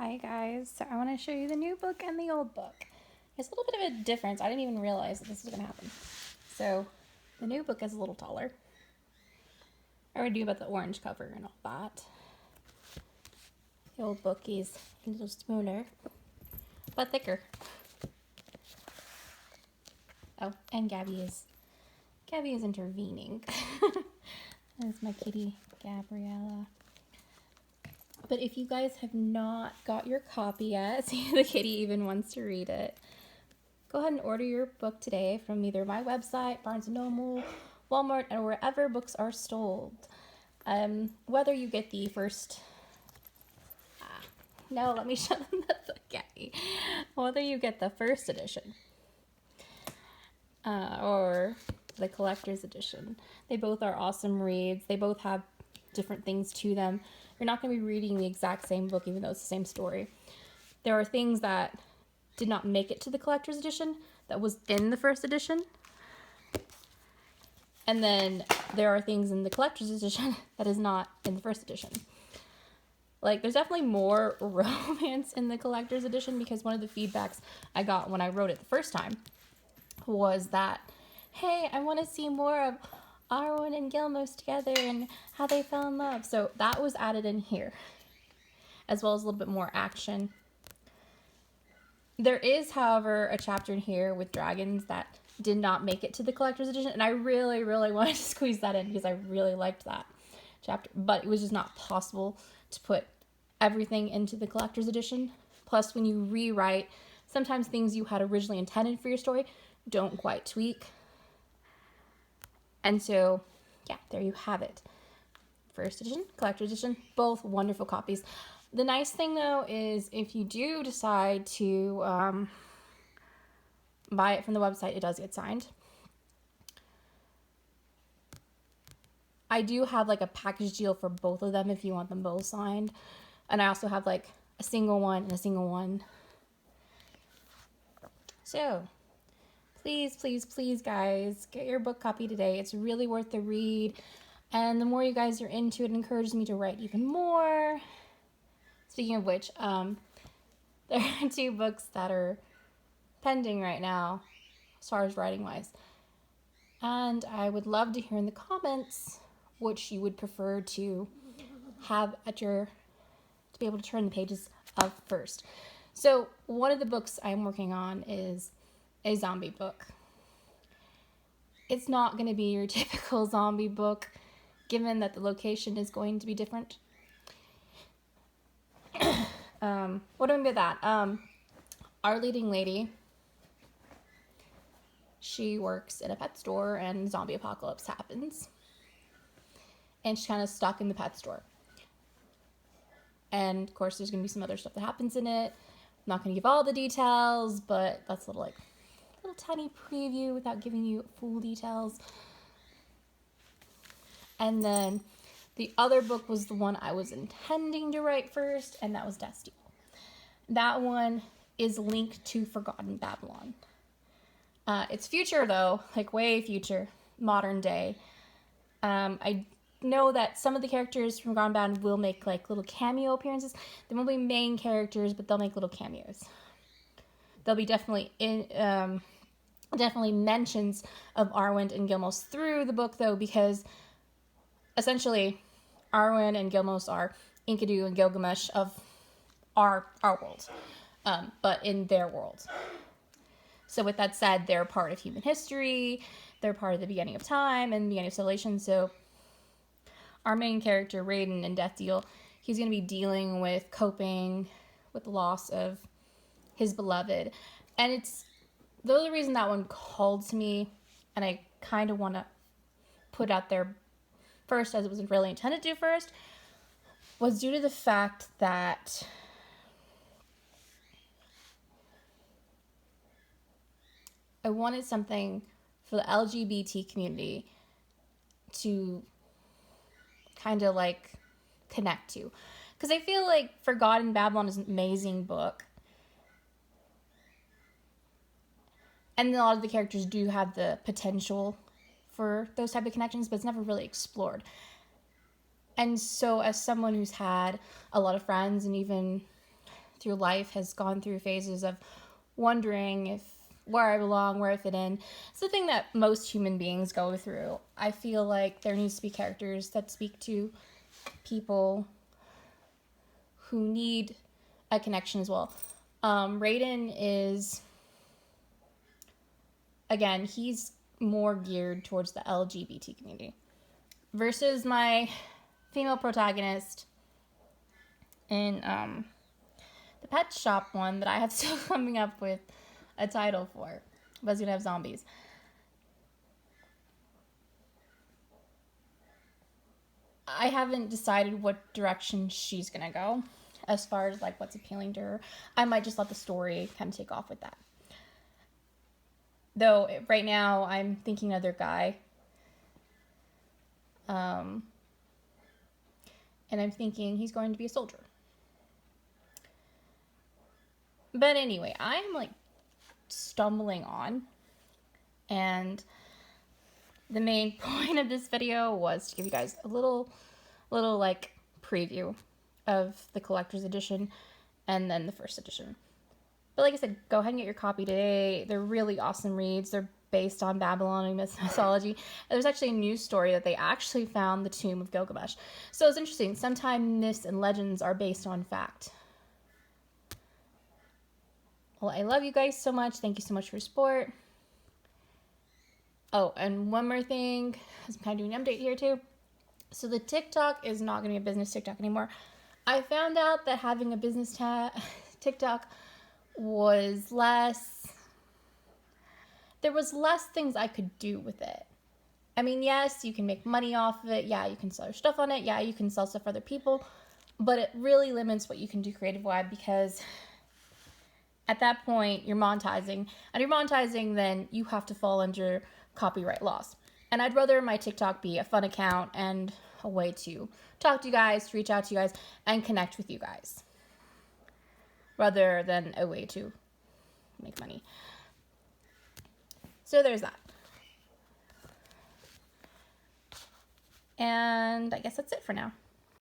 Hi guys, so I want to show you the new book and the old book. There's a little bit of a difference. I didn't even realize that this was going to happen. So the new book is a little taller. I already knew about the orange cover and all that. The old book is a little smaller, but thicker. Oh, and Gabby is intervening. That's my kitty, Gabriella. But if you guys have not got your copy yet, see the kitty even wants to read it, go ahead and order your book today from either my website, Barnes & Noble, Walmart, or wherever books are sold. Whether you get the first... no, let me show them the book, Gabby. Whether you get the first edition or the collector's edition, they both are awesome reads. They both have different things to them. You're not going to be reading the exact same book, even though it's the same story. There are things that did not make it to the collector's edition that was in the first edition. And then there are things in the collector's edition that is not in the first edition. Like, there's definitely more romance in the collector's edition because one of the feedbacks I got when I wrote it the first time was that, hey, I want to see more of Arwen and Gilmos together and how they fell in love. So that was added in here, as well as a little bit more action. There is, however, a chapter in here with dragons that did not make it to the collector's edition, and I really, really wanted to squeeze that in because I really liked that chapter, but it was just not possible to put everything into the collector's edition. Plus, when you rewrite, sometimes things you had originally intended for your story don't quite tweak. And so, yeah, there you have it. First edition, collector's edition, both wonderful copies. The nice thing, though, is if you do decide to buy it from the website, it does get signed. I do have like a package deal for both of them if you want them both signed. And I also have like a single one and a single one. So, please, please, please, guys, get your book copy today. It's really worth the read. And the more you guys are into it, it encourages me to write even more. Speaking of which, there are 2 books that are pending right now, as far as writing-wise. And I would love to hear in the comments which you would prefer to have at your, to be able to turn the pages of first. So one of the books I'm working on is a zombie book. It's not going to be your typical zombie book, given that the location is going to be different. What do I mean by that? Our leading lady, she works in a pet store and zombie apocalypse happens. And she's kind of stuck in the pet store. And of course, there's going to be some other stuff that happens in it. I'm not going to give all the details, but that's a little tiny preview without giving you full details. And then the other book was the one I was intending to write first, and that was Death Steal. That one is linked to Forgotten Babylon. It's future, though, like way future, modern day. I know that some of the characters from Forgotten Babylon will make like little cameo appearances. They won't be main characters, but they'll make little cameos. There'll be definitely mentions of Arwen and Gilmos through the book, though, because essentially Arwen and Gilmos are Enkidu and Gilgamesh of our world, but in their world. So with that said, they're part of human history, they're part of the beginning of time and the beginning of civilization. So our main character, Raiden in Death Steal, he's going to be dealing with coping with the loss of his beloved. And it's the only reason that one called to me, and I kind of want to put out there first, as it wasn't really intended to do first, was due to the fact that I wanted something for the LGBT community to kind of like connect to. Because I feel like Forgotten Babylon is an amazing book. And a lot of the characters do have the potential for those type of connections, but it's never really explored. And so as someone who's had a lot of friends and even through life has gone through phases of wondering if where I belong, where I fit in. It's the thing that most human beings go through. I feel like there needs to be characters that speak to people who need a connection as well. Raiden is, again, he's more geared towards the LGBT community versus my female protagonist in the pet shop one that I have still coming up with a title for, but it's gonna have zombies. I haven't decided what direction she's gonna go as far as like what's appealing to her. I might just let the story kind of take off with that. Though right now I'm thinking other guy. And I'm thinking he's going to be a soldier. But anyway, I'm like stumbling on, and the main point of this video was to give you guys a little like preview of the collector's edition and then the first edition. But like I said, go ahead and get your copy today. They're really awesome reads. They're based on Babylonian mythology. There's actually a news story that they actually found the tomb of Gilgamesh. So it's interesting. Sometimes myths and legends are based on fact. Well, I love you guys so much. Thank you so much for your support. Oh, and one more thing. I'm kind of doing an update here too. So the TikTok is not going to be a business TikTok anymore. I found out that having a business TikTok was less... There was less things I could do with it. I mean, yes, you can make money off of it. Yeah, you can sell your stuff on it. Yeah, you can sell stuff for other people. But it really limits what you can do creative-wise, because at that point, you're monetizing. And you're monetizing, then you have to fall under copyright laws. And I'd rather my TikTok be a fun account and a way to talk to you guys, to reach out to you guys, and connect with you guys, rather than a way to make money. So there's that. And I guess that's it for now.